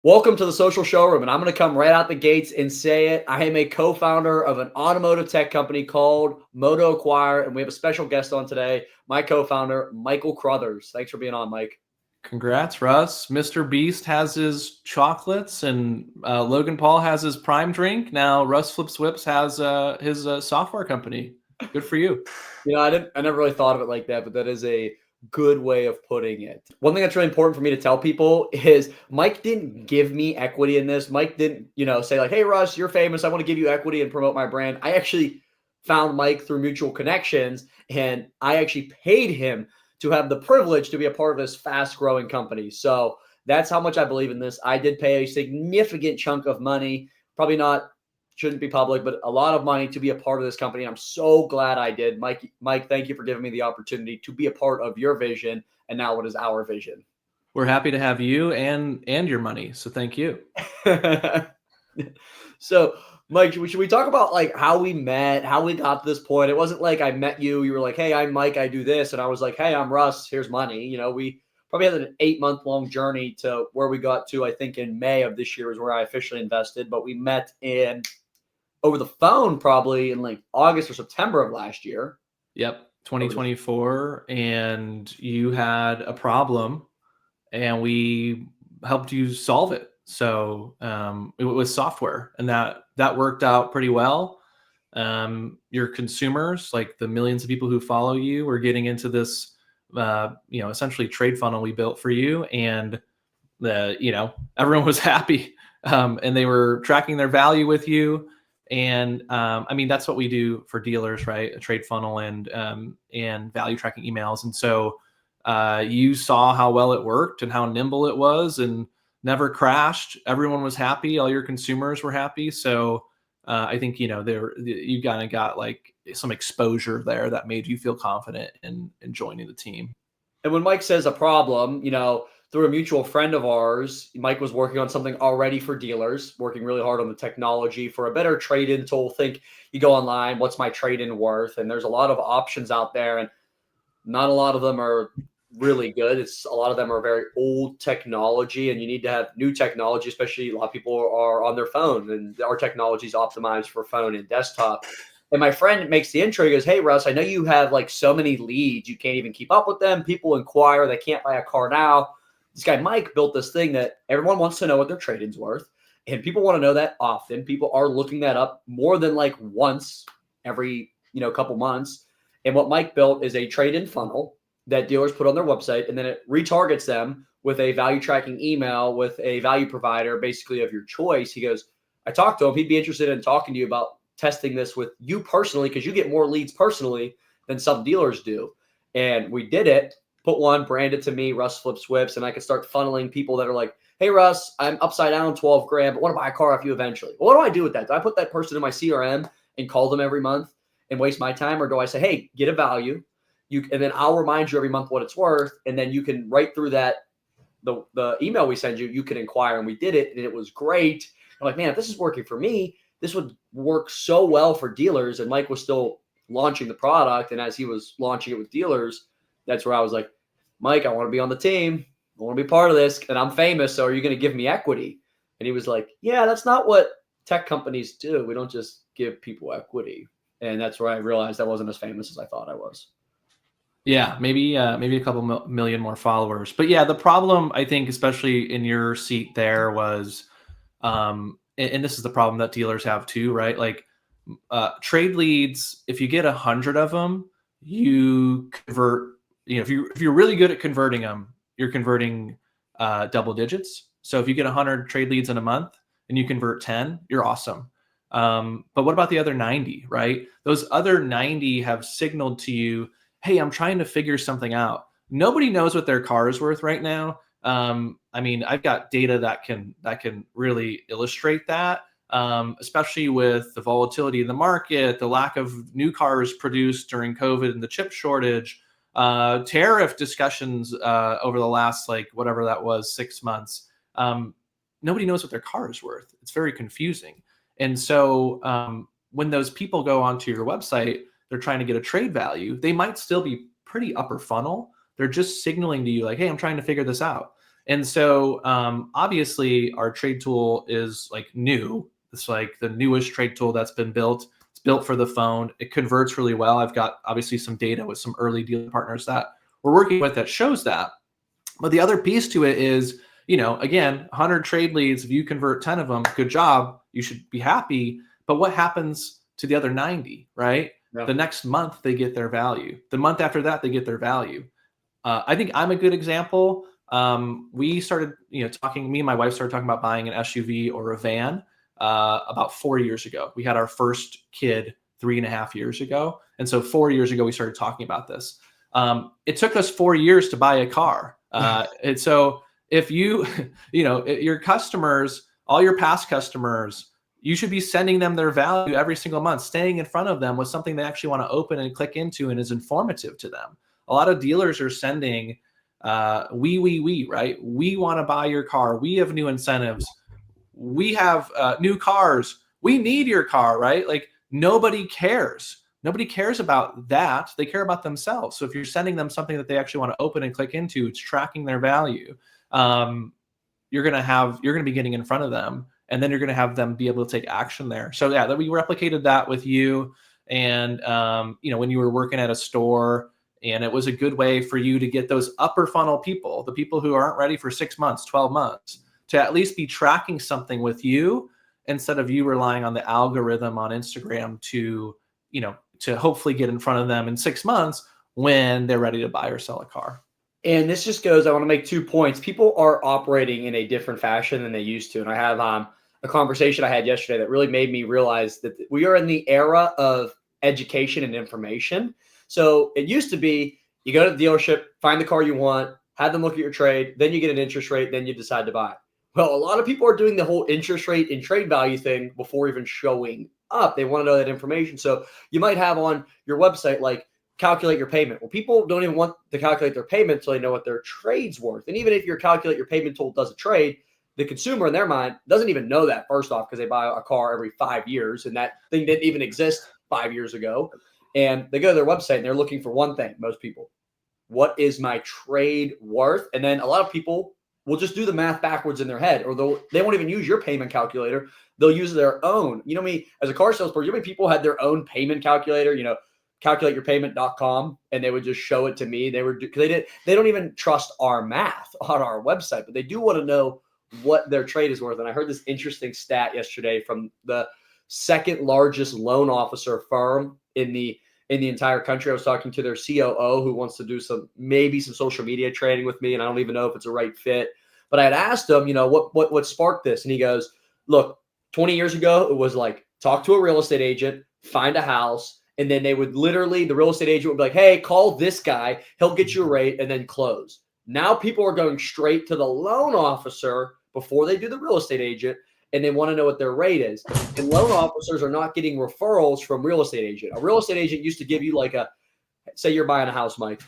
Welcome to the social showroom, and I'm going to come right out the gates and say it. I am a co-founder of an automotive tech company called MotoAcquire, and we have a special guest on today, my co-founder, Michael Crothers. Thanks for being on, Mike. Congrats, Russ. Mr. Beast has his chocolates, and Logan Paul has his prime drink. Now RussFlipsWhips has his software company. Good for you. I never really thought of it like that, but that is a good way of putting it. One thing that's really important for me to tell people is Mike didn't give me equity in this. Mike didn't, say like, "Hey, Russ, you're famous. I want to give you equity and promote my brand." I actually found Mike through mutual connections, and I actually paid him to have the privilege to be a part of this fast-growing company. So that's how much I believe in this. I did pay a significant chunk of money, probably not shouldn't be public, but a lot of money to be a part of this company. I'm so glad I did. Mike, thank you for giving me the opportunity to be a part of your vision. And now what is our vision? We're happy to have you and your money. So thank you. So, Mike, should we talk about like how we met, how we got to this point? It wasn't like I met you, you were like, "Hey, I'm Mike, I do this," and I was like, "Hey, I'm Russ, here's money." We probably had an 8-month long journey to where we got to. I think in May of this year is where I officially invested, but we met in over the phone probably in like August or September of last year. Yep, 2024, and you had a problem, and we helped you solve it. So it was software, and that worked out pretty well. Your consumers, like the millions of people who follow you, were getting into this, essentially trade funnel we built for you, and everyone was happy, and they were tracking their value with you. And that's what we do for dealers, right? A trade funnel and value tracking emails. And so you saw how well it worked and how nimble it was, and never crashed. Everyone was happy. All your consumers were happy. So I think you kind of got like some exposure there that made you feel confident in joining the team. And when Mike says a problem, through a mutual friend of ours, Mike was working on something already for dealers, working really hard on the technology for a better trade-in tool. Think you go online, what's my trade-in worth? And there's a lot of options out there, and not a lot of them are really good. A lot of them are very old technology, and you need to have new technology, especially a lot of people are on their phone, and our technology is optimized for phone and desktop. And my friend makes the intro. He goes, "Hey, Russ, I know you have like so many leads. You can't even keep up with them. People inquire. They can't buy a car now. This guy, Mike, built this thing that everyone wants to know what their trade-in's worth. And people want to know that often. People are looking that up more than like once every, couple months. And what Mike built is a trade-in funnel that dealers put on their website, and then it retargets them with a value tracking email with a value provider, basically of your choice." He goes, "I talked to him. He'd be interested in talking to you about testing this with you personally, because you get more leads personally than some dealers do." And we did it, put one, brand it to me, Russ Flips Whips, and I could start funneling people that are like, "Hey, Russ, I'm upside down 12 grand, but want to buy a car off you eventually." Well, what do I do with that? Do I put that person in my CRM and call them every month and waste my time? Or do I say, "Hey, get a value, and then I'll remind you every month what it's worth, and then you can write through that, the email we send you, you can inquire." And we did it, and it was great. I'm like, man, if this is working for me, this would work so well for dealers. And Mike was still launching the product. And as he was launching it with dealers, that's where I was like, "Mike, I want to be on the team. I want to be part of this. And I'm famous. So are you going to give me equity?" And he was like, "Yeah, that's not what tech companies do. We don't just give people equity." And that's where I realized I wasn't as famous as I thought I was. Yeah, maybe a couple million more followers. But yeah, the problem, I think, especially in your seat there, was and this is the problem that dealers have too, right? Like trade leads, if you get 100 of them, you convert. If you're really good at converting them, you're converting double digits. So if you get 100 trade leads in a month and you convert 10, you're awesome. But what about the other 90, right? Those other 90 have signaled to you, "Hey, I'm trying to figure something out." Nobody knows what their car is worth right now. I've got data that can really illustrate that, especially with the volatility in the market, the lack of new cars produced during COVID and the chip shortage, tariff discussions over the last, like, whatever that was, 6 months. Nobody knows what their car is worth. It's very confusing. And so when those people go onto your website, they're trying to get a trade value. They might still be pretty upper funnel. They're just signaling to you like, "Hey, I'm trying to figure this out." And so obviously our trade tool is like new. It's like the newest trade tool that's been built. It's built for the phone. It converts really well. I've got obviously some data with some early dealer partners that we're working with that shows that. But the other piece to it is, again, 100 trade leads, if you convert 10 of them, good job. You should be happy. But what happens to the other 90, right? Yeah. The next month they get their value. The month after that, they get their value. I think I'm a good example. We started, talking, me and my wife started talking about buying an SUV or a van about 4 years ago. We had our first kid 3.5 years ago. And so 4 years ago, we started talking about this. It took us 4 years to buy a car. And so if you, your customers, all your past customers, you should be sending them their value every single month, staying in front of them with something they actually want to open and click into and is informative to them. A lot of dealers are sending, right? We want to buy your car. We have new incentives. We have new cars. We need your car, right? Like nobody cares. Nobody cares about that. They care about themselves. So if you're sending them something that they actually want to open and click into, it's tracking their value. You're going to be getting in front of them, and then you're going to have them be able to take action there. So yeah, that we replicated that with you. And, when you were working at a store, and it was a good way for you to get those upper funnel people, the people who aren't ready for 6 months, 12 months, to at least be tracking something with you instead of you relying on the algorithm on Instagram to hopefully get in front of them in 6 months when they're ready to buy or sell a car. And this just goes, I want to make 2 points. People are operating in a different fashion than they used to. And I have a conversation I had yesterday that really made me realize that we are in the era of education and information. So it used to be you go to the dealership, find the car you want, have them look at your trade, then you get an interest rate, then you decide to buy. Well, a lot of people are doing the whole interest rate and trade value thing before even showing up. They want to know that information. So you might have on your website, like, calculate your payment. Well, people don't even want to calculate their payment until they know what their trade's worth. And even if your calculate your payment tool does a trade, the consumer in their mind doesn't even know that, first off, because they buy a car every 5 years, and that thing didn't even exist 5 years ago. And they go to their website and they're looking for one thing, most people. What is my trade worth? And then a lot of people will just do the math backwards in their head, or they won't even use your payment calculator. They'll use their own. You know me, as a car salesperson, you know how many people had their own payment calculator, calculateyourpayment.com, and they would just show it to me. They don't even trust our math on our website, but they do want to know what their trade is worth. And I heard this interesting stat yesterday from the second largest loan officer firm in the entire country. I was talking to their COO, who wants to do some social media trading with me, and I don't even know if it's a right fit. But I had asked him, what sparked this, and he goes, "Look, 20 years ago, it was like talk to a real estate agent, find a house, and then they would literally, the real estate agent would be like, hey, call this guy, he'll get you a rate, and then close." Now people are going straight to the loan officer before they do the real estate agent, and they want to know what their rate is. And loan officers are not getting referrals from real estate agent. A real estate agent used to give you say you're buying a house, Mike.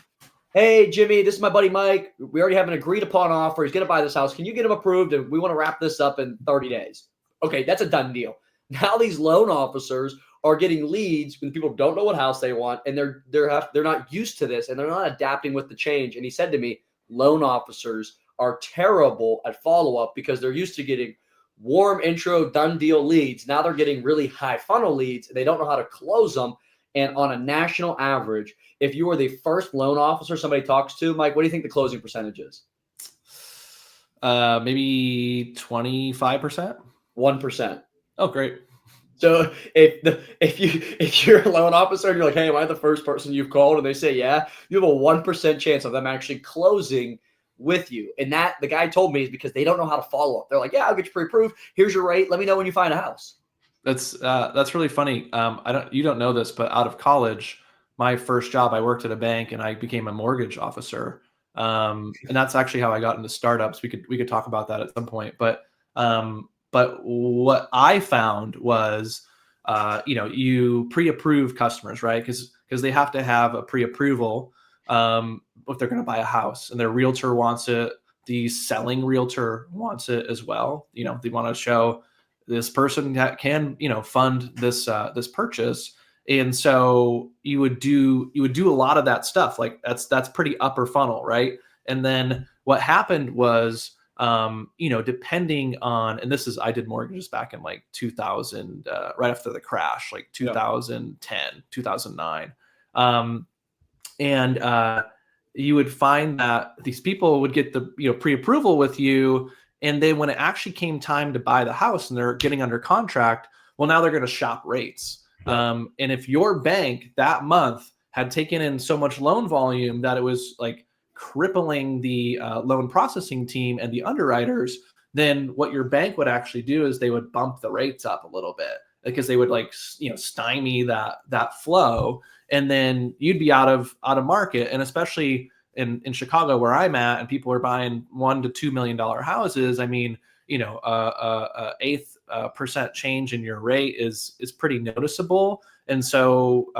Hey, Jimmy, this is my buddy Mike. We already have an agreed upon offer. He's going to buy this house. Can you get him approved? And we want to wrap this up in 30 days. Okay, that's a done deal. Now these loan officers are getting leads when people don't know what house they want, and they're not used to this, and they're not adapting with the change. And he said to me, loan officers are terrible at follow-up because they're used to getting warm intro, done deal leads. Now they're getting really high funnel leads. They don't know how to close them. And on a national average, if you are the first loan officer somebody talks to, Mike, what do you think the closing percentage is? Maybe 25%. 1%. Oh, great. So if you're a loan officer and you're like, hey, am I the first person you've called? And they say, yeah, you have a 1% chance of them actually closing with you. And that, the guy told me, is because they don't know how to follow up. They're like, yeah, I'll get you pre-approved. Here's your rate. Let me know when you find a house. That's really funny. You don't know this, but out of college, my first job, I worked at a bank and I became a mortgage officer. And that's actually how I got into startups. We could talk about that at some point, but what I found was, you pre-approve customers, right? Because they have to have a pre-approval if they're going to buy a house, and their realtor wants it. The selling realtor wants it as well. They want to show this person that can, fund this purchase. And so you would do a lot of that stuff. Like that's pretty upper funnel, right? And then what happened was, depending on, and I did mortgages back in like 2000, right after the crash, like 2010, 2009. And you would find that these people would get the pre-approval with you, and then when it actually came time to buy the house and they're getting under contract, well, now they're going to shop rates. And if your bank that month had taken in so much loan volume that it was like crippling the loan processing team and the underwriters, then what your bank would actually do is they would bump the rates up a little bit, because they would stymie that flow, and then you'd be out of market. And especially in Chicago where I'm at, and people are buying $1 to $2 million houses, I mean, eighth percent change in your rate is pretty noticeable. And so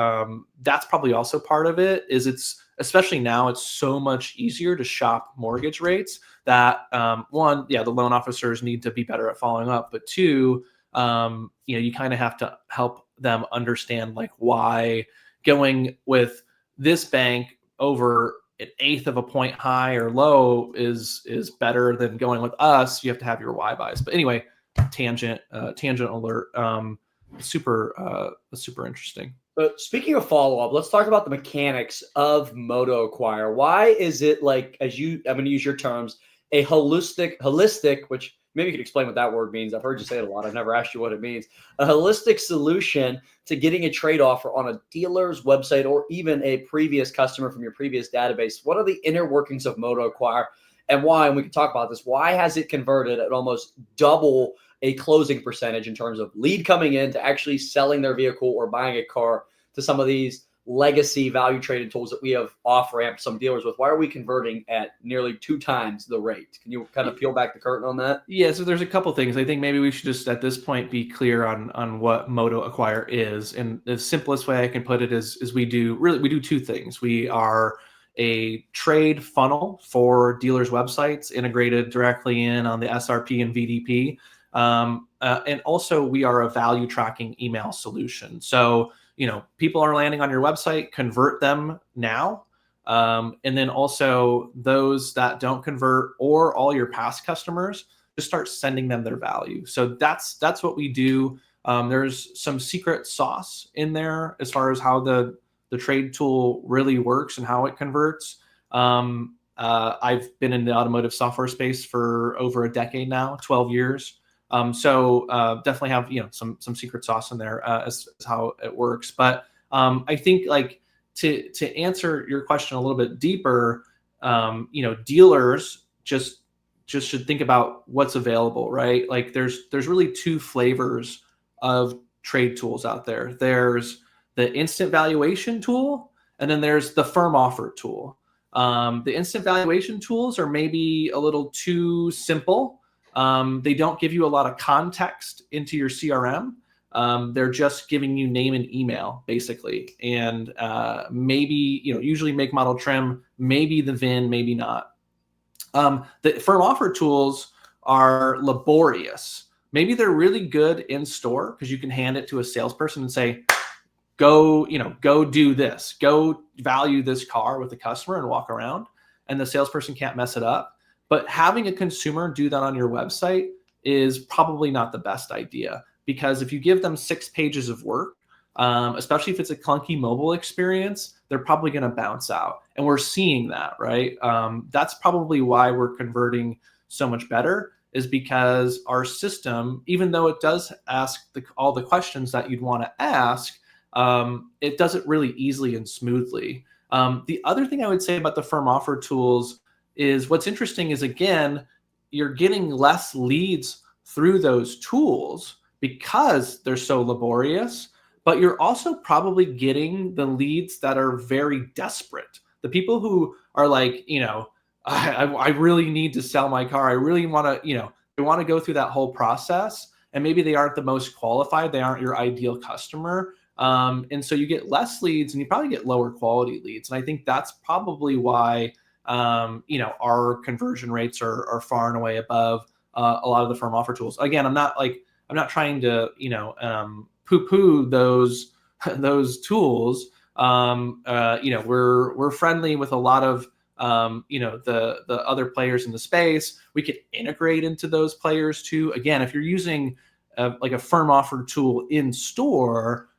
that's probably also part of it. Is it's especially now, it's so much easier to shop mortgage rates that one, the loan officers need to be better at following up, but two, you kind of have to help them understand like why going with this bank over an eighth of a point high or low is better than going with us. You have to have your why buys. But anyway, tangent alert. Super interesting. But speaking of follow-up, let's talk about the mechanics of MotoAcquire. Why is it, like, I'm going to use your terms, a holistic, which maybe you could explain what that word means. I've heard you say it a lot. I've never asked you what it means. A holistic solution to getting a trade offer on a dealer's website or even a previous customer from your previous database. What are the inner workings of MotoAcquire, and why? And we can talk about this. Why has it converted at almost double a closing percentage in terms of lead coming in to actually selling their vehicle or buying a car to some of these legacy value trading tools that we have off-ramped some dealers with? Why are we converting at nearly 2 times the rate? Can you kind of peel back the curtain on that? Yeah, so there's a couple things. I think maybe we should just at this point be clear on what MotoAcquire is. And the simplest way I can put it is we do 2 things. We are a trade funnel for dealers' websites integrated directly in on the SRP and VDP. And also we are a value tracking email solution. So, people are landing on your website, convert them now. And then also those that don't convert, or all your past customers, just start sending them their value. So that's what we do. There's some secret sauce in there as far as how the trade tool really works and how it converts. I've been in the automotive software space for over a decade now, 12 years. So definitely have some secret sauce in there as how it works. But I think, like, to answer your question a little bit deeper, dealers just should think about what's available, right? Like there's really 2 flavors of trade tools out there. There's the instant valuation tool, and then there's the firm offer tool. The instant valuation tools are maybe a little too simple. They don't give you a lot of context into your CRM. They're just giving you name and email basically. And maybe, usually make, model, trim, maybe the VIN, maybe not. The firm offer tools are laborious. Maybe they're really good in store because you can hand it to a salesperson and say, go do this, go value this car with the customer and walk around, and the salesperson can't mess it up. But having a consumer do that on your website is probably not the best idea, because if you give them 6 pages of work, especially if it's a clunky mobile experience, they're probably going to bounce out. And we're seeing that, right? That's probably why we're converting so much better, is because our system, even though it does ask all the questions that you'd want to ask, it does it really easily and smoothly. The other thing I would say about the firm offer tools is, what's interesting is, again, you're getting less leads through those tools because they're so laborious, but you're also probably getting the leads that are very desperate. The people who are like, I really need to sell my car. I really want to, they want to go through that whole process, and maybe they aren't the most qualified. They aren't your ideal customer. And so you get less leads, and you probably get lower quality leads. And I think that's probably why, our conversion rates are far and away above a lot of the firm offer tools. Again, I'm not trying to, poo-poo those tools. We're friendly with a lot of the other players in the space. We could integrate into those players too. Again, if you're using like a firm offer tool in store,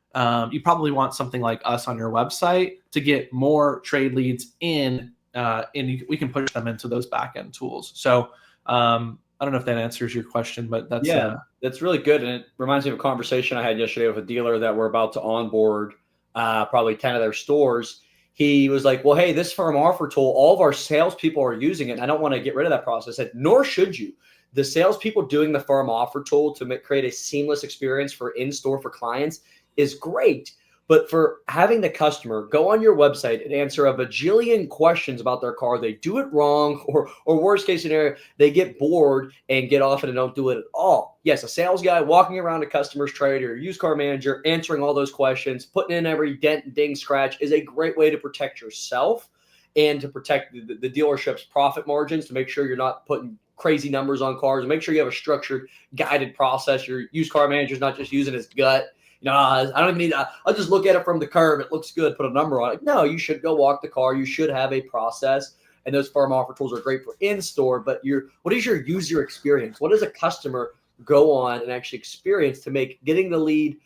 you probably want something like us on your website to get more trade leads in, and we can push them into those backend tools. So I don't know if that answers your question, but that's really good. And it reminds me of a conversation I had yesterday with a dealer that we're about to onboard probably 10 of their stores. He was like, well, hey, this firm offer tool, all of our salespeople are using it. And I don't want to get rid of that process. I said, nor should you. The salespeople doing the firm offer tool to create a seamless experience for in-store for clients is great. But for having the customer go on your website and answer a bajillion questions about their car, they do it wrong, or worst case scenario, they get bored and get off and don't do it at all. Yes, a sales guy walking around a customer's trade or a used car manager answering all those questions, putting in every dent, ding, scratch is a great way to protect yourself and to protect the dealership's profit margins, to make sure you're not putting crazy numbers on cars, and make sure you have a structured, guided process. Your used car manager's not just using his gut. No, I don't even need to, I'll just look at it from the curb. It looks good, put a number on it. No, you should go walk the car. You should have a process. And those firm offer tools are great for in-store, but what is your user experience? What does a customer go on and actually experience to make getting the lead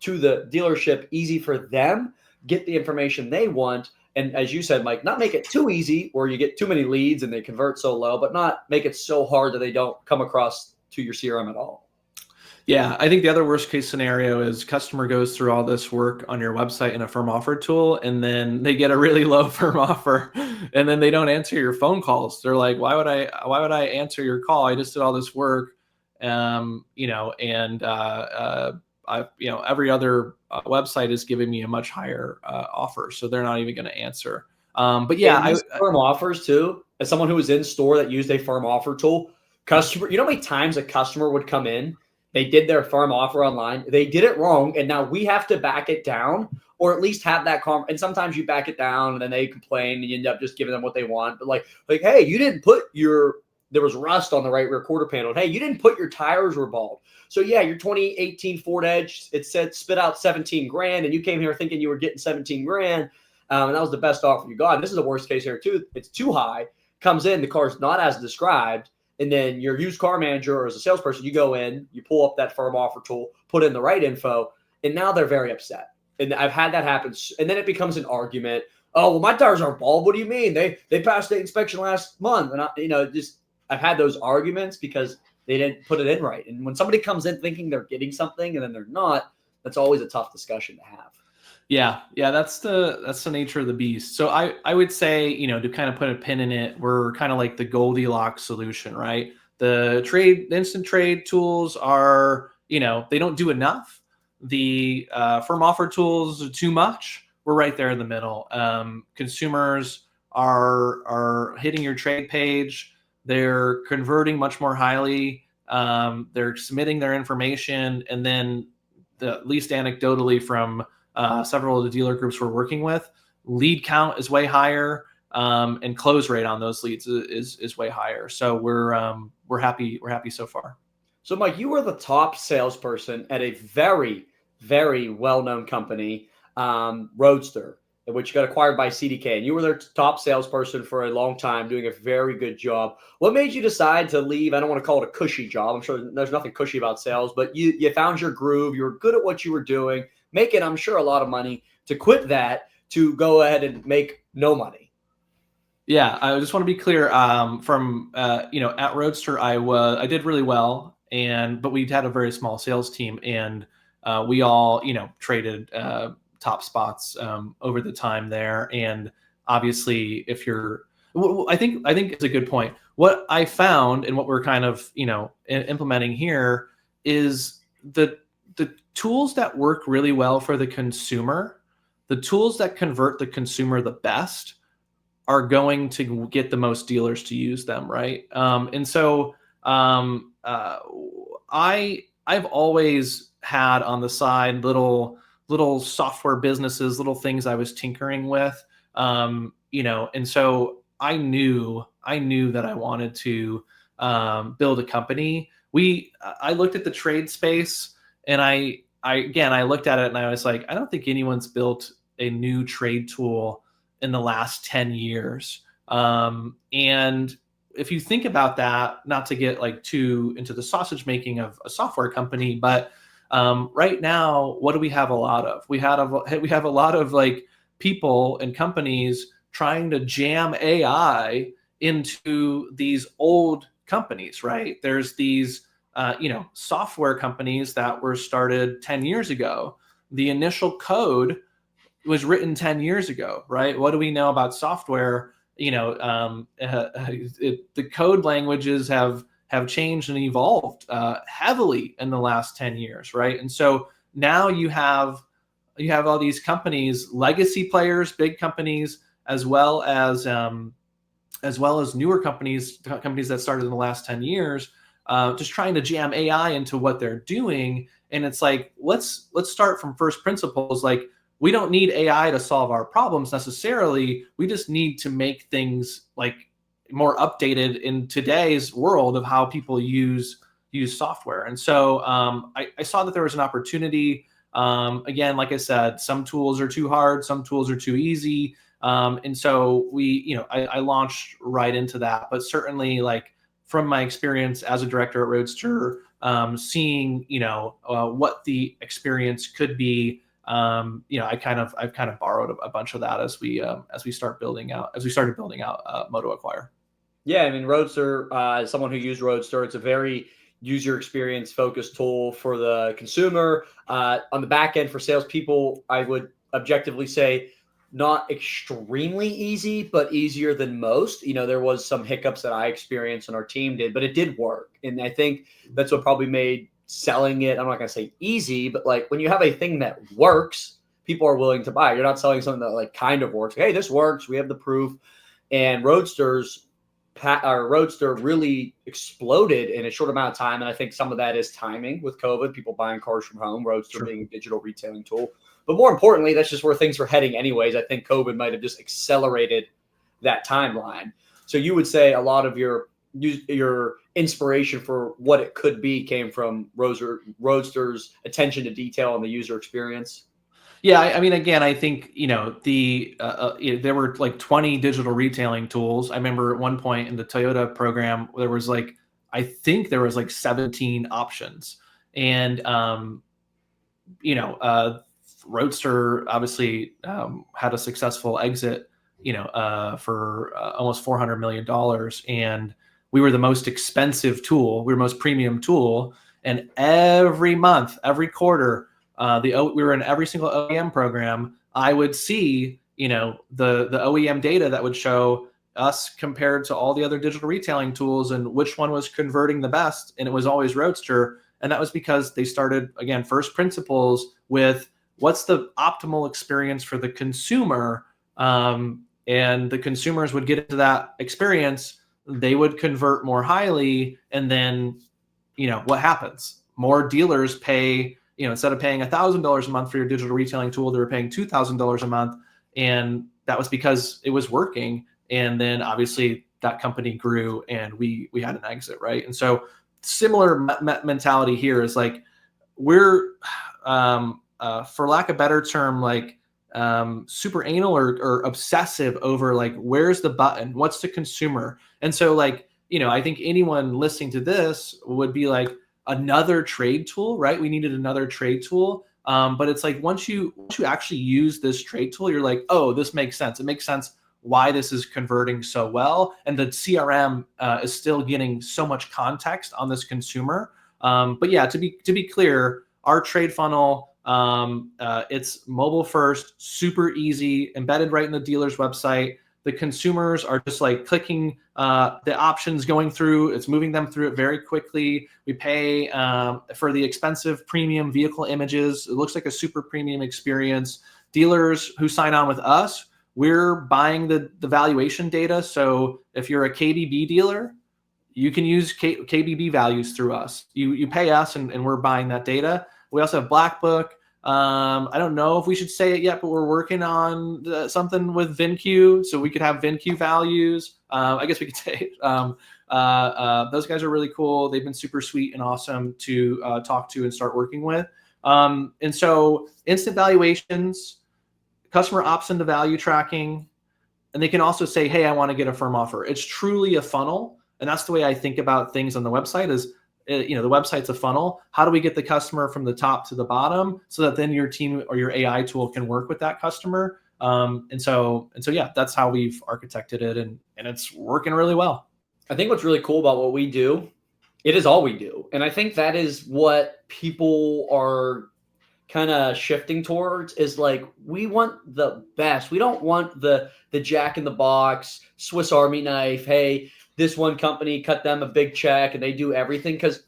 to the dealership easy for them, get the information they want? And as you said, Mike, not make it too easy where you get too many leads and they convert so low, but not make it so hard that they don't come across to your CRM at all. Yeah, I think the other worst case scenario is customer goes through all this work on your website in a firm offer tool, and then they get a really low firm offer, and then they don't answer your phone calls. They're like, why would I answer your call? I just did all this work, every other website is giving me a much higher offer, so they're not even going to answer. But yeah, firm offers too. As someone who was in store that used a firm offer tool, you know how many times a customer would come in? They did their firm offer online. They did it wrong, and now we have to back it down, or at least have that and sometimes you back it down, and then they complain, and you end up just giving them what they want. But like, hey, you didn't put there was rust on the right rear quarter panel. Hey, you didn't put your tires were bald. So yeah, your 2018 Ford Edge, it said spit out 17 grand, and you came here thinking you were getting 17 grand, and that was the best offer you got. And this is the worst case here too. It's too high. Comes in, the car's not as described. And then your used car manager or as a salesperson, you go in, you pull up that firm offer tool, put in the right info, and now they're very upset. And I've had that happen. And then it becomes an argument. Oh, well, my tires aren't bald. What do you mean? They passed the inspection last month. And I've had those arguments because they didn't put it in right. And when somebody comes in thinking they're getting something and then they're not, that's always a tough discussion to have. Yeah, that's the nature of the beast. So I would say, to kind of put a pin in it, we're kind of like the Goldilocks solution, right? The instant trade tools are, they don't do enough. The firm offer tools are too much. We're right there in the middle. Consumers are hitting your trade page. They're converting much more highly. They're submitting their information, and then at least anecdotally from several of the dealer groups we're working with, lead count is way higher, and close rate on those leads is way higher. So we're happy so far. So Mike, you were the top salesperson at a very, very well-known company, Roadster, which got acquired by CDK, and you were their top salesperson for a long time, doing a very good job. What made you decide to leave? I don't want to call it a cushy job. I'm sure there's nothing cushy about sales, but you found your groove. You were good at what you were doing, making, I'm sure, a lot of money, to quit that to go ahead and make no money. Yeah, I just want to be clear. At Roadster, I did really well, but we had a very small sales team, and we all traded top spots over the time there. And obviously, I think it's a good point. What I found and what we're kind of implementing here is the tools that work really well for the consumer, the tools that convert the consumer the best, are going to get the most dealers to use them, right? I've always had on the side little software businesses, little things I was tinkering with, and so I knew that I wanted to build a company. I looked at the trade space, and I looked at it and I was like, I don't think anyone's built a new trade tool in the last 10 years. And if you think about that, not to get like too into the sausage making of a software company, but right now, what do we have a lot of? We have a lot of like people and companies trying to jam AI into these old companies, right? There's these software companies that were started 10 years ago. The initial code was written 10 years ago, right? What do we know about software? The code languages have changed and evolved heavily in the last 10 years, right? And so now you have all these companies, legacy players, big companies, as well as newer companies that started in the last 10 years, just trying to jam AI into what they're doing. And it's like, let's start from first principles. Like, we don't need AI to solve our problems necessarily. We just need to make things like more updated in today's world of how people use software. And so I saw that there was an opportunity. Again, like I said, some tools are too hard, some tools are too easy. And so I launched right into that. But certainly, like, from my experience as a director at Roadster, seeing what the experience could be, I've kind of borrowed a bunch of that as we started building out MotoAcquire. Yeah, I mean, Roadster, as someone who used Roadster, it's a very user experience focused tool for the consumer. On the back end for salespeople, I would objectively say not extremely easy, but easier than most. There was some hiccups that I experienced and our team did, but it did work. And I think that's what probably made selling it, I'm not going to say easy, but like when you have a thing that works, people are willing to buy. You're not selling something that like kind of works. Hey, this works. We have the proof. And Roadster really exploded in a short amount of time. And I think some of that is timing with COVID, people buying cars from home, Roadster Sure. being a digital retailing tool. But more importantly, that's just where things were heading anyways. I think COVID might have just accelerated that timeline. So you would say a lot of your inspiration for what it could be came from Roadster's attention to detail and the user experience. Yeah, I mean, again, I think there were like 20 digital retailing tools. I remember at one point in the Toyota program, there was like 17 options, and Roadster obviously had a successful exit, for almost $400 million, and we were the most expensive tool, we were most premium tool, and every month, every quarter, we were in every single OEM program. I would see, the OEM data that would show us compared to all the other digital retailing tools and which one was converting the best, and it was always Roadster. And that was because they started, again, first principles with what's the optimal experience for the consumer, and the consumers would get into that experience, they would convert more highly, and then what happens? More dealers pay, instead of paying $1,000 a month for your digital retailing tool, they were paying $2,000 a month, and that was because it was working. And then obviously that company grew, and we had an exit, right? And so similar mentality here is like, we're for lack of a better term, like super anal or obsessive over like, where's the button, what's the consumer. And so like, I think anyone listening to this would be like, another trade tool, right? We needed another trade tool. But it's like, once you actually use this trade tool, you're like, oh, this makes sense. It makes sense why this is converting so well. And the CRM is still getting so much context on this consumer. But yeah, to be clear, our trade funnel, it's mobile first, super easy, embedded right in the dealer's website. The consumers are just like clicking the options, going through, it's moving them through it very quickly. We pay for the expensive premium vehicle images. It looks like a super premium experience. Dealers who sign on with us, we're buying the valuation data. So if you're a KBB dealer, you can use KBB values through us. You pay us, and we're buying that data. We also have Black Book. I don't know if we should say it yet, but we're working on something with VinQ, so we could have VinQ values. I guess we could say it. Those guys are really cool. They've been super sweet and awesome to talk to and start working with. And so instant valuations, customer opts into value tracking, they can also say, hey, I want to get a firm offer. It's truly a funnel. And that's the way I think about things on the website is, the website's a funnel. How do we get the customer from the top to the bottom so that then your team or your AI tool can work with that customer? And so yeah, that's how we've architected it, and it's working really well. I think what's really cool about what we do, it is all we do. And I think that is what people are kind of shifting towards, is like, we want the best. We don't want the jack in the box Swiss Army knife. Hey, this one company cut them a big check and they do everything. Because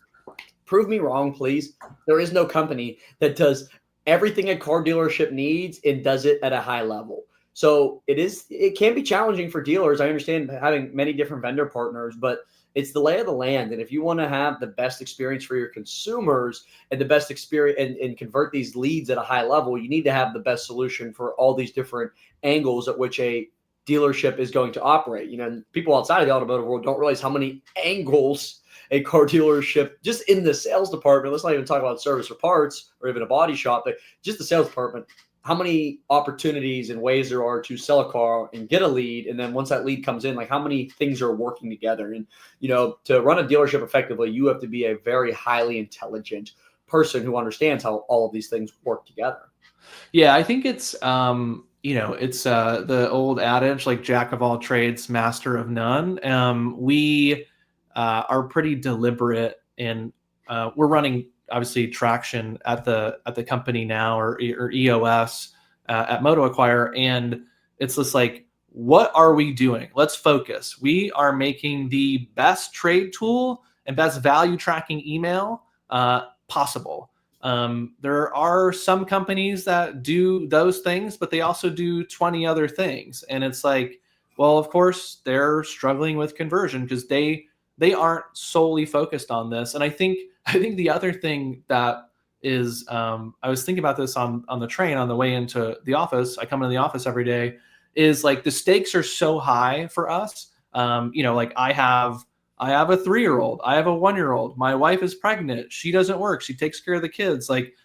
prove me wrong, please. There is no company that does everything a car dealership needs and does it at a high level. So it can be challenging for dealers. I understand having many different vendor partners, but it's the lay of the land. And if you want to have the best experience for your consumers and the best experience and convert these leads at a high level, you need to have the best solution for all these different angles at which a dealership is going to operate. People outside of the automotive world don't realize how many angles a car dealership, just in the sales department, let's not even talk about service or parts or even a body shop, but just the sales department, how many opportunities and ways there are to sell a car and get a lead. And then once that lead comes in, like, how many things are working together. And, to run a dealership effectively, you have to be a very highly intelligent person who understands how all of these things work together. Yeah, I think it's, it's the old adage, like, jack of all trades, master of none. We are pretty deliberate, and we're running obviously traction at the company now, or EOS at MotoAcquire, and it's just like, what are we doing? Let's focus. We are making the best trade tool and best value tracking email possible. There are some companies that do those things, but they also do 20 other things, and it's like, well, of course they're struggling with conversion because they aren't solely focused on this. And I think the other thing that is, I was thinking about this on the train on the way into the office. I come into the office every day, is like, the stakes are so high for us. Like, I have a 3-year-old, I have a 1-year-old, my wife is pregnant, she doesn't work, she takes care of the kids. Like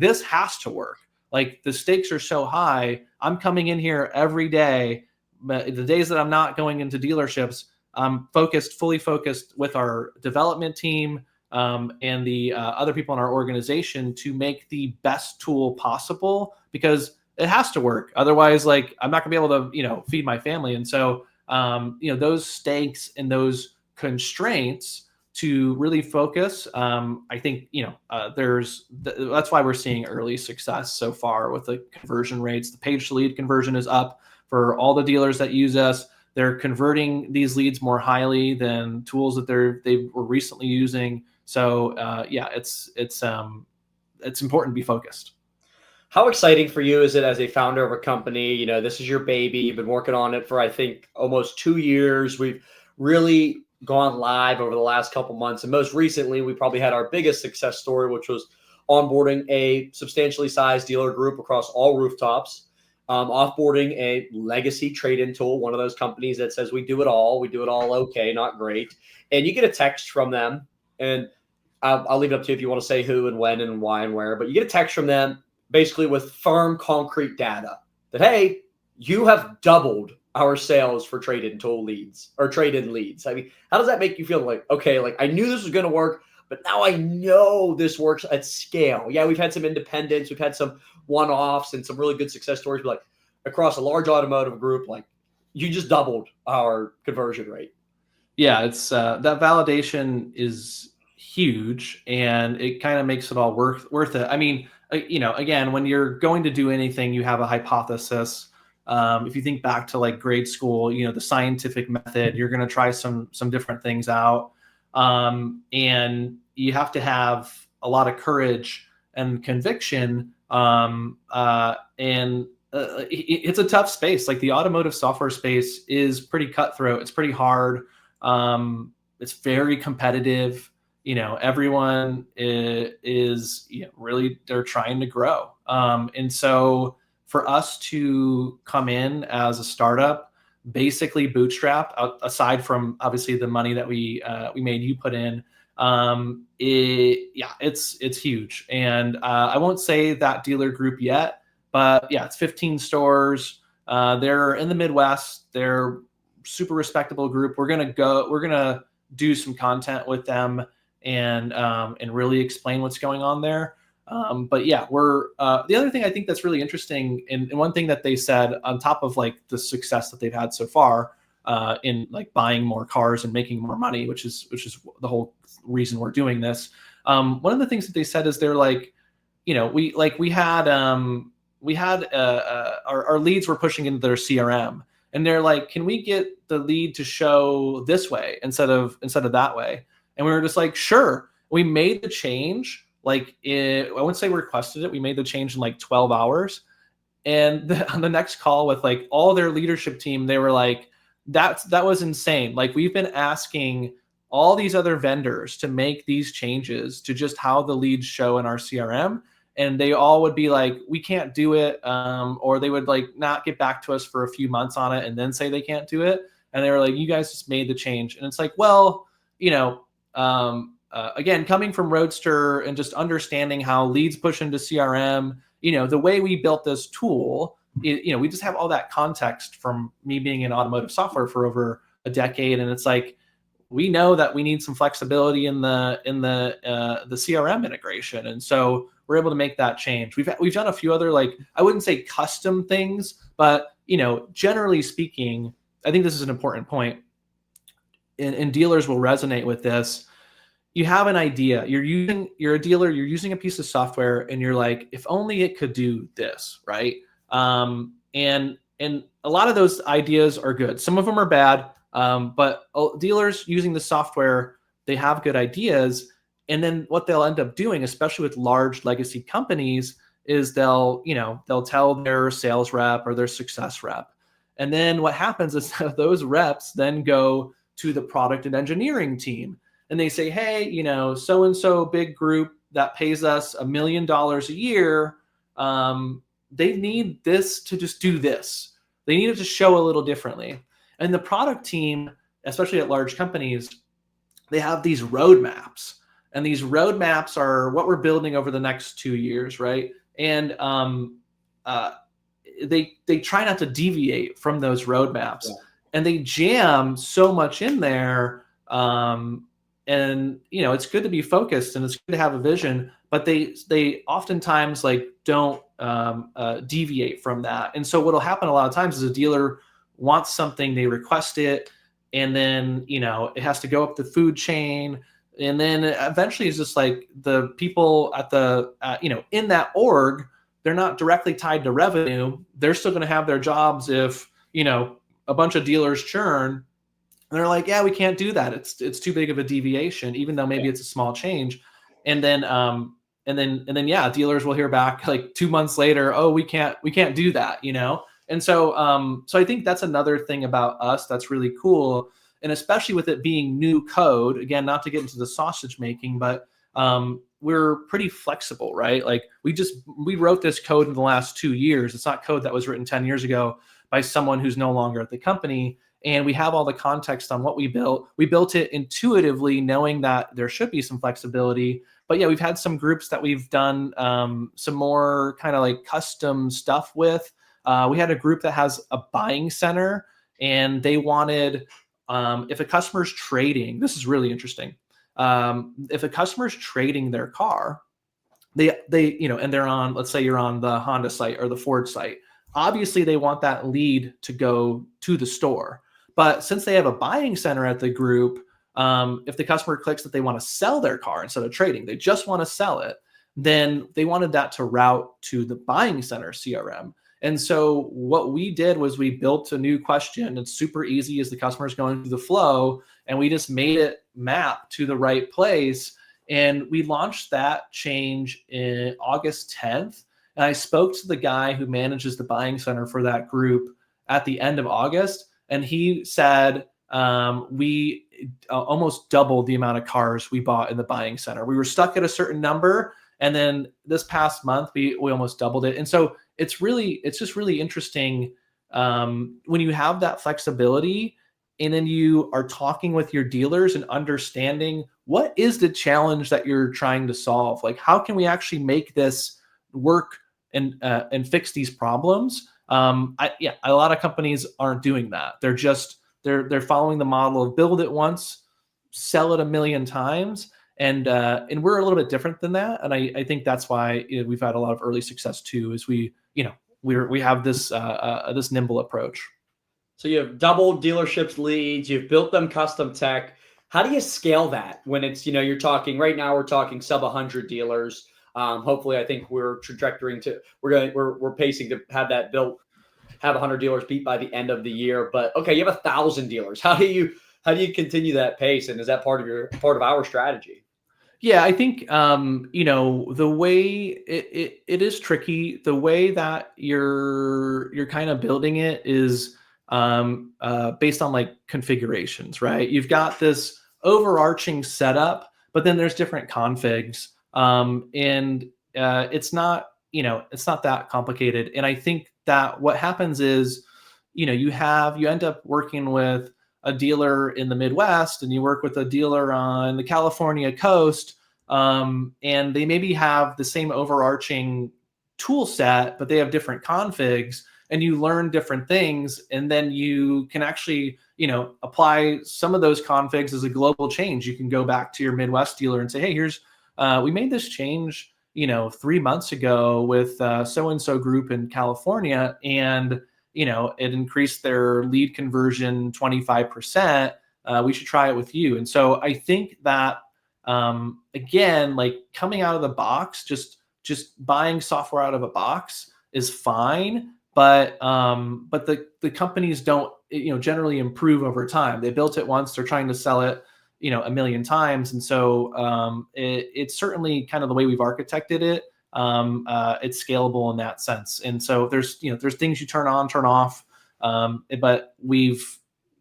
this has to work. Like, the stakes are so high. I'm coming in here every day, but the days that I'm not going into dealerships, I'm fully focused with our development team and the other people in our organization to make the best tool possible, because it has to work. Otherwise, like, I'm not gonna be able to, feed my family. And so, those stakes and those constraints to really focus, I think, that's why we're seeing early success so far with the conversion rates. The page to lead conversion is up for all the dealers that use us. They're converting these leads more highly than tools that they were recently using. So it's important to be focused. How exciting for you is it as a founder of a company? This is your baby. You've been working on it for, I think, almost 2 years. We've really gone live over the last couple months. And most recently, we probably had our biggest success story, which was onboarding a substantially sized dealer group across all rooftops. Offboarding a legacy trade-in tool, one of those companies that says we do it all okay, not great. And you get a text from them, and I'll leave it up to you if you want to say who and when and why and where, but you get a text from them basically with firm, concrete data that, hey, you have doubled our sales for trade-in tool leads or trade-in leads. I mean, how does that make you feel? Like, okay, like, I knew this was going to work, but now I know this works at scale. Yeah, we've had some independents, we've had some one-offs and some really good success stories, but like, across a large automotive group, like, you just doubled our conversion rate. Yeah, it's that validation is huge, and it kind of makes it all worth it. I mean, again, when you're going to do anything, you have a hypothesis. If you think back to, like, grade school, the scientific method, you're going to try some different things out. And you have to have a lot of courage and conviction. It's a tough space. Like, the automotive software space is pretty cutthroat. It's pretty hard. It's very competitive. Everyone is really, they're trying to grow. And so for us to come in as a startup, basically bootstrapped, aside from obviously the money that we made you put in, it's huge. And I won't say that dealer group yet, but yeah, it's 15 stores. They're in the Midwest. They're super respectable group. We're gonna do some content with them and really explain what's going on there. But yeah, we're the other thing I think that's really interesting, and one thing that they said on top of like the success that they've had so far in like buying more cars and making more money, which is the whole reason we're doing this. One of the things that they said is they're like, we had our leads were pushing into their CRM, and they're like, can we get the lead to show this way instead of that way? And we were just like, sure. We made the change. Like I wouldn't say we requested it. We made the change in like 12 hours. And on the next call with like all their leadership team, they were like, that was insane. Like, we've been asking all these other vendors to make these changes to just how the leads show in our CRM. And they all would be like, we can't do it. Or they would like not get back to us for a few months on it and then say they can't do it. And they were like, you guys just made the change. And it's like, well, again, coming from Roadster and just understanding how leads push into CRM, the way we built this tool, we just have all that context from me being in automotive software for over a decade. And it's like, we know that we need some flexibility in the CRM integration. And so we're able to make that change. We've done a few other, like, I wouldn't say custom things, but, generally speaking, I think this is an important point, and dealers will resonate with this. You have an idea, you're a dealer, you're using a piece of software, and you're like, if only it could do this, right? And a lot of those ideas are good. Some of them are bad, but dealers using the software, they have good ideas. And then what they'll end up doing, especially with large legacy companies, is they'll tell their sales rep or their success rep. And then what happens is that those reps then go to the product and engineering team, and they say, hey, so-and-so big group that pays us $1 million a year, they need this to just do this. They need it to show a little differently. And the product team, especially at large companies, they have these roadmaps. And these roadmaps are what we're building over the next 2 years, right? And they try not to deviate from those roadmaps. Yeah. And they jam so much in there. And it's good to be focused and it's good to have a vision, but they oftentimes like don't deviate from that. And so what'll happen a lot of times is a dealer wants something, they request it, and then it has to go up the food chain, and then eventually it's just like the people at the in that org, they're not directly tied to revenue. They're still going to have their jobs if a bunch of dealers churn. And they're like, yeah, we can't do that. It's too big of a deviation, even though maybe it's a small change. And then yeah, dealers will hear back like 2 months later, oh, we can't do that, And so I think that's another thing about us that's really cool. And especially with it being new code, again, not to get into the sausage making, but we're pretty flexible, right? Like we wrote this code in the last 2 years. It's not code that was written 10 years ago by someone who's no longer at the company. And we have all the context on what we built. We built it intuitively, knowing that there should be some flexibility. But yeah, we've had some groups that we've done some more kind of like custom stuff with. We had a group that has a buying center, and they wanted, if a customer's trading, this is really interesting. If a customer's trading their car, they and they're on, let's say you're on the Honda site or the Ford site. Obviously, they want that lead to go to the store. But since they have a buying center at the group, if the customer clicks that they want to sell their car instead of trading, they just want to sell it, then they wanted that to route to the buying center CRM. And so what we did was we built a new question. It's super easy as the customer's going through the flow, and we just made it map to the right place. And we launched that change in August 10th. And I spoke to the guy who manages the buying center for that group at the end of August. And he said, we almost doubled the amount of cars we bought in the buying center. We were stuck at a certain number. And then this past month, we almost doubled it. And so it's just really interesting when you have that flexibility, and then you are talking with your dealers and understanding what is the challenge that you're trying to solve. Like, how can we actually make this work and fix these problems? Yeah, a lot of companies aren't doing that. They're following the model of build it once, sell it a million times. And we're a little bit different than that. And I think that's why we've had a lot of early success too, is we have this this nimble approach. So you have doubled dealerships leads, you've built them custom tech. How do you scale that when it's, you're talking right now, we're talking sub 100 dealers. Hopefully, I think we're we're pacing to have that built, have 100 dealers beat by the end of the year. But okay, you have 1,000 dealers. How do you continue that pace? And is that part of our strategy? Yeah, I think the way it is tricky. The way that you're kind of building it is based on like configurations, right? You've got this overarching setup, but then there's different configs, and it's not that complicated. And I think that what happens is, you end up working with a dealer in the Midwest and you work with a dealer on the California coast, and they maybe have the same overarching tool set, but they have different configs, and you learn different things. And then you can actually, apply some of those configs as a global change. You can go back to your Midwest dealer and say, hey, here's, we made this change, 3 months ago with so-and-so group in California, and it increased their lead conversion 25%. We should try it with you. And so I think that, again, like coming out of the box, just buying software out of a box is fine. But the companies don't, generally improve over time. They built it once, they're trying to sell it, a million times. And so it's certainly kind of the way we've architected it. It's scalable in that sense. And so there's things you turn on, turn off, but we've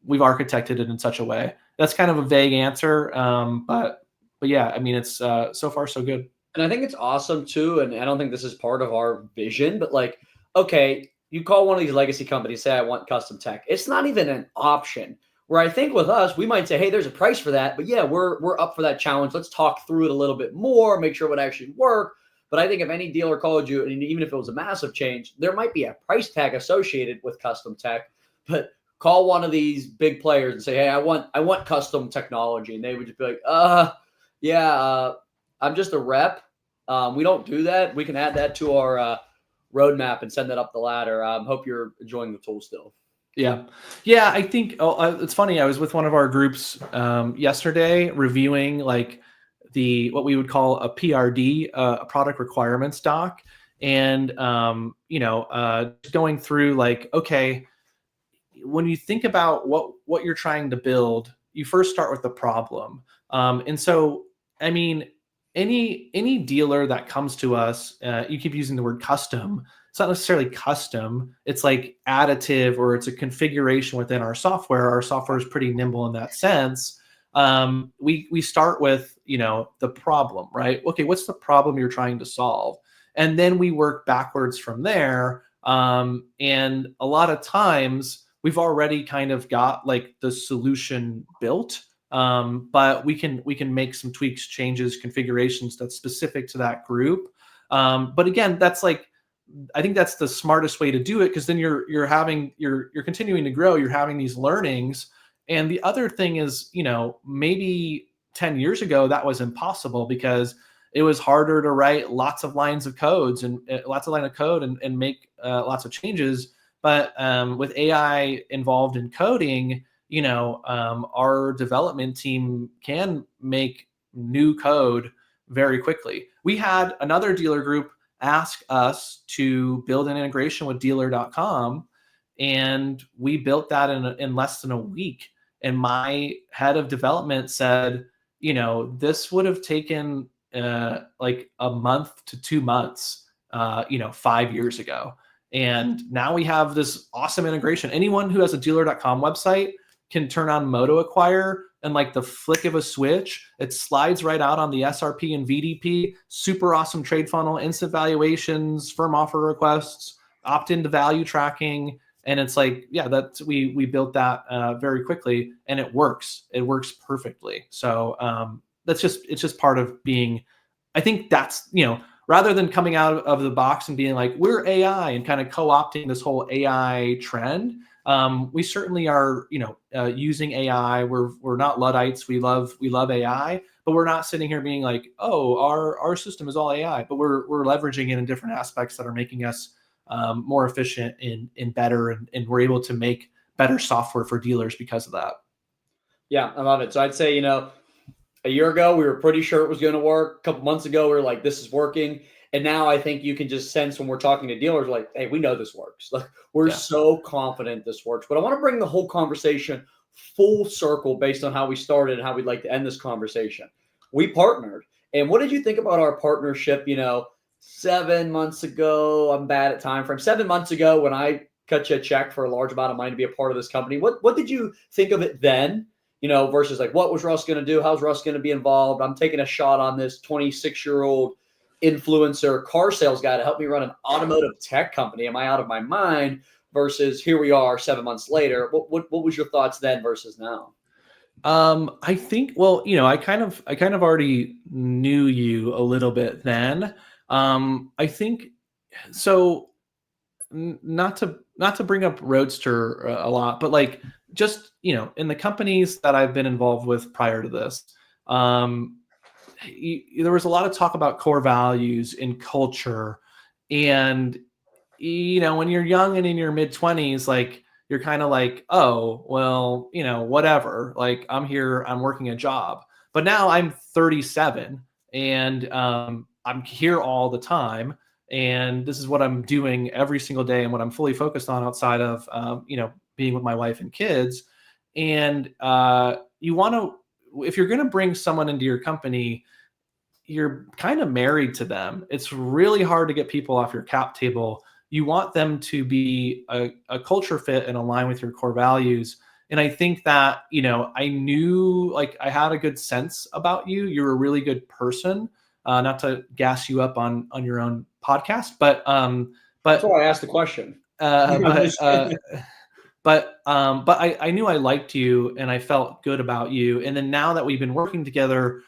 architected it in such a way. That's kind of a vague answer, but yeah, I mean, it's so far so good. And I think it's awesome too. And I don't think this is part of our vision, but like, okay, you call one of these legacy companies, say, I want custom tech. It's not even an option. Where I think with us, we might say, hey, there's a price for that. But yeah, we're up for that challenge. Let's talk through it a little bit more, make sure it would actually work. But I think if any dealer called you, and even if it was a massive change, there might be a price tag associated with custom tech. But call one of these big players and say, hey, I want custom technology. And they would just be like, yeah, I'm just a rep. We don't do that. We can add that to our roadmap and send that up the ladder. Hope you're enjoying the tool still. Yeah. I think it's funny. I was with one of our groups yesterday reviewing like what we would call a PRD, a product requirements doc, and going through like, okay, when you think about what you're trying to build, you first start with the problem. And so, I mean, any dealer that comes to us, you keep using the word custom. It's not necessarily custom. It's like additive, or it's a configuration within our software. Our software is pretty nimble in that sense. We start with, the problem, right? Okay, what's the problem you're trying to solve? And then we work backwards from there. And a lot of times we've already kind of got like the solution built. But we can make some tweaks, changes, configurations that's specific to that group. But again, that's like, I think that's the smartest way to do it, because then you're continuing to grow, you're having these learnings. And the other thing is, maybe 10 years ago that was impossible because it was harder to write lots of lines of codes and and make lots of changes. But with AI involved in coding, our development team can make new code very quickly. We had another dealer group ask us to build an integration with dealer.com, and we built that in less than a week. And my head of development said, this would have taken like a month to 2 months, 5 years ago. And now we have this awesome integration. Anyone who has a dealer.com website can turn on MotoAcquire, and like the flick of a switch, it slides right out on the SRP and VDP. Super awesome trade funnel, instant valuations, firm offer requests, opt into value tracking. And it's like, yeah, we built that very quickly, and it works. It works perfectly. So it's just part of being, I think that's, rather than coming out of the box and being like, we're AI and kind of co-opting this whole AI trend. We certainly are, using AI. We're not Luddites. We love AI, but we're not sitting here being like, oh, our system is all AI. But we're leveraging it in different aspects that are making us more efficient and better, and we're able to make better software for dealers because of that. Yeah, I love it. So I'd say, a year ago, we were pretty sure it was going to work. A couple months ago, we were like, this is working. And now I think you can just sense when we're talking to dealers, like, hey, we know this works. Like, we're so confident this works. But I want to bring the whole conversation full circle based on how we started and how we'd like to end this conversation. We partnered. And what did you think about our partnership, 7 months ago? I'm bad at time frame. 7 months ago, when I cut you a check for a large amount of money to be a part of this company, what did you think of it then? Versus like, what was Russ going to do? How's Russ going to be involved? I'm taking a shot on this 26-year-old influencer car sales guy to help me run an automotive tech company. Am I out of my mind? Versus here we are 7 months later. What was your thoughts then versus now? I think, well, I kind of already knew you a little bit then. I think so. Not to bring up Roadster a lot, but like just in the companies that I've been involved with prior to this, there was a lot of talk about core values and culture, and when you're young and in your mid-20s, like you're kind of like, oh well, whatever, like I'm here, I'm working a job. But now I'm 37 and I'm here all the time, and this is what I'm doing every single day and what I'm fully focused on outside of being with my wife and kids. And you want to, if you're going to bring someone into your company, you're kind of married to them. It's really hard to get people off your cap table. You want them to be a culture fit and align with your core values. And I think that, I knew, like, I had a good sense about you. You're a really good person. Not to gas you up on your own podcast, but that's why I asked the question. But I knew I liked you and I felt good about you. And then now that we've been working together,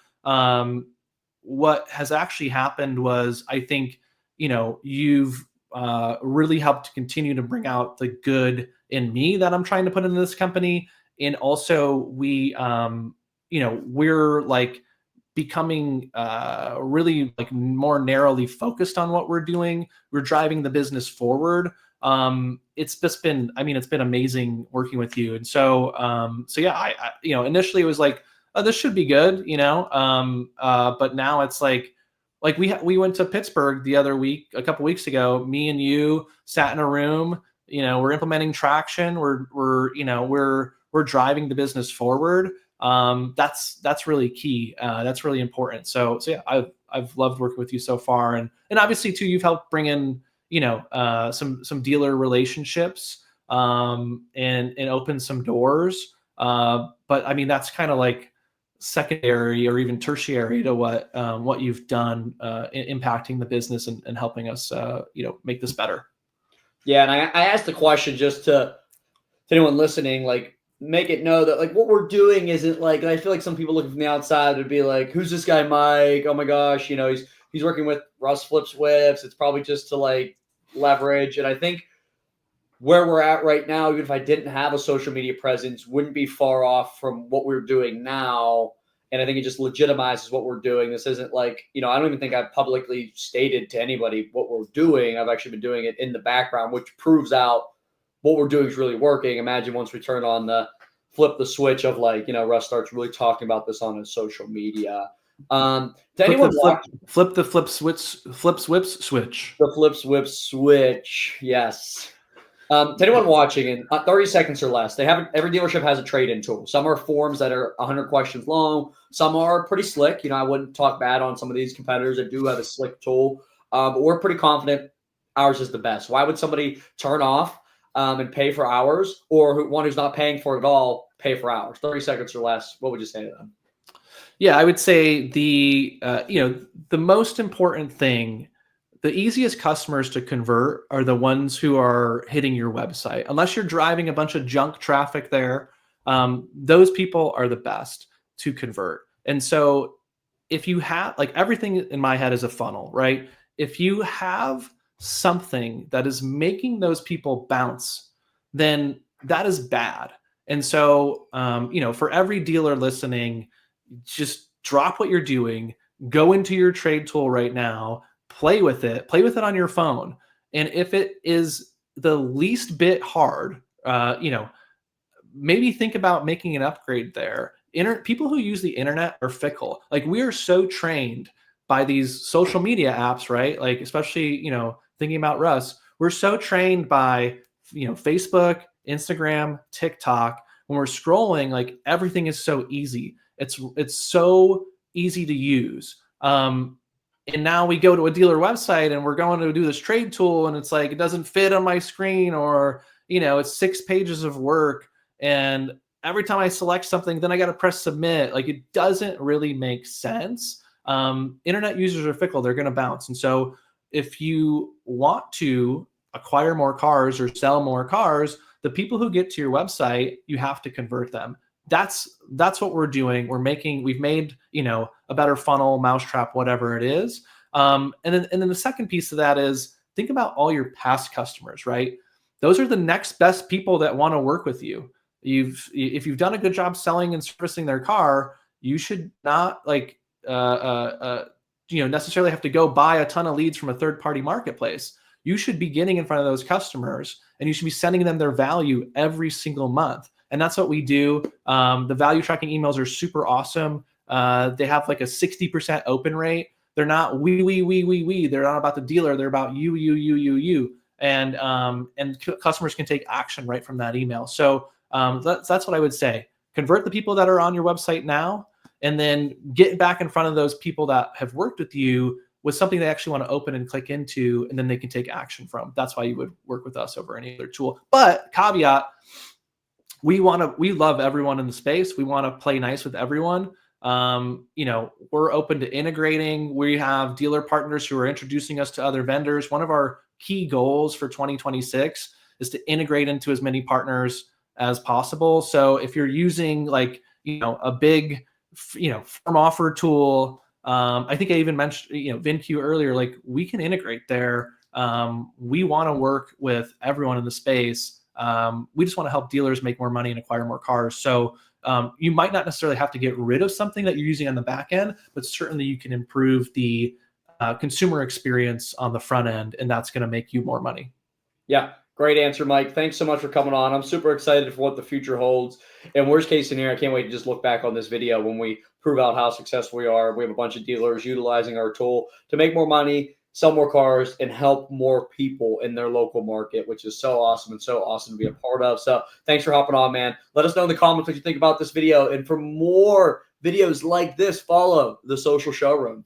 what has actually happened was, I think, you've really helped to continue to bring out the good in me that I'm trying to put into this company. And also we're like becoming really like more narrowly focused on what we're doing. We're driving the business forward. It's just been, it's been amazing working with you. And so yeah, I initially it was like, oh, this should be good, but now it's like we went to Pittsburgh the other week, a couple weeks ago. Me and you sat in a room. We're implementing traction. We're driving the business forward. That's really key. That's really important. So yeah, I've loved working with you so far, and obviously too, you've helped bring in some dealer relationships and open some doors. But that's kind of like secondary or even tertiary to what you've done impacting the business and helping us make this better. Yeah, and I asked the question just to anyone listening, like, make it know that like what we're doing isn't like, I feel like some people looking from the outside would be like, who's this guy Mike? Oh my gosh, he's working with RussFlipsWhips. It's probably just to like leverage. And I think where we're at right now, even if I didn't have a social media presence, wouldn't be far off from what we're doing now. And I think it just legitimizes what we're doing. This isn't like, I don't even think I've publicly stated to anybody what we're doing. I've actually been doing it in the background, which proves out what we're doing is really working. Imagine once we turn on flip the switch of like, Russ starts really talking about this on his social media. To anyone flip the FlipsWhips switch. The FlipsWhips switch. Yes. To anyone watching, in 30 seconds or less, every dealership has a trade-in tool. Some are forms that are 100 questions long. Some are pretty slick. I wouldn't talk bad on some of these competitors that do have a slick tool, but we're pretty confident ours is the best. Why would somebody turn off and pay for ours, or one who's not paying for it at all pay for ours? 30 seconds or less. What would you say to them? Yeah, I would say the most important thing, the easiest customers to convert are the ones who are hitting your website. Unless you're driving a bunch of junk traffic there, those people are the best to convert. And so if you have, like, everything in my head is a funnel, right? if you have something that is making those people bounce, then that is bad. And so, for every dealer listening, just drop what you're doing, go into your trade tool right now, play with it on your phone. And if it is the least bit hard, maybe think about making an upgrade there. People who use the internet are fickle. Like, we are so trained by these social media apps, right? Like, especially, thinking about Russ, we're so trained by, Facebook, Instagram, TikTok. When we're scrolling, like, everything is so easy. It's so easy to use. And now we go to a dealer website and we're going to do this trade tool, and it's like, it doesn't fit on my screen, or, it's 6 pages of work. And every time I select something, then I got to press submit. Like, it doesn't really make sense. Internet users are fickle. They're going to bounce. And so if you want to acquire more cars or sell more cars, the people who get to your website, you have to convert them. That's what we're doing. We've made, a better funnel, mousetrap, whatever it is. And then the second piece of that is, think about all your past customers, right? Those are the next best people that want to work with you. If you've done a good job selling and servicing their car, you should not necessarily have to go buy a ton of leads from a third-party marketplace. You should be getting in front of those customers, and you should be sending them their value every single month. And that's what we do. The value tracking emails are super awesome. They have like a 60% open rate. They're not we. They're not about the dealer. They're about you. And customers can take action right from that email. So that's what I would say. Convert the people that are on your website now, and then get back in front of those people that have worked with you with something they actually want to open and click into, and then they can take action from. That's why you would work with us over any other tool. But caveat, we love everyone in the space. We want to play nice with everyone. We're open to integrating. We have dealer partners who are introducing us to other vendors. One of our key goals for 2026 is to integrate into as many partners as possible. So if you're using a big, firm offer tool, I think I even mentioned, VinQ earlier, like, we can integrate there. We want to work with everyone in the space. We just want to help dealers make more money and acquire more cars. So you might not necessarily have to get rid of something that you're using on the back end, but certainly you can improve the consumer experience on the front end, and that's going to make you more money. Yeah, great answer, Mike. Thanks so much for coming on. I'm super excited for what the future holds. And worst case scenario, I can't wait to just look back on this video when we prove out how successful we are. We have a bunch of dealers utilizing our tool to make more money, sell more cars, and help more people in their local market, which is so awesome and so awesome to be a part of. So thanks for hopping on, man. Let us know in the comments what you think about this video. And for more videos like this, follow The Social Showroom.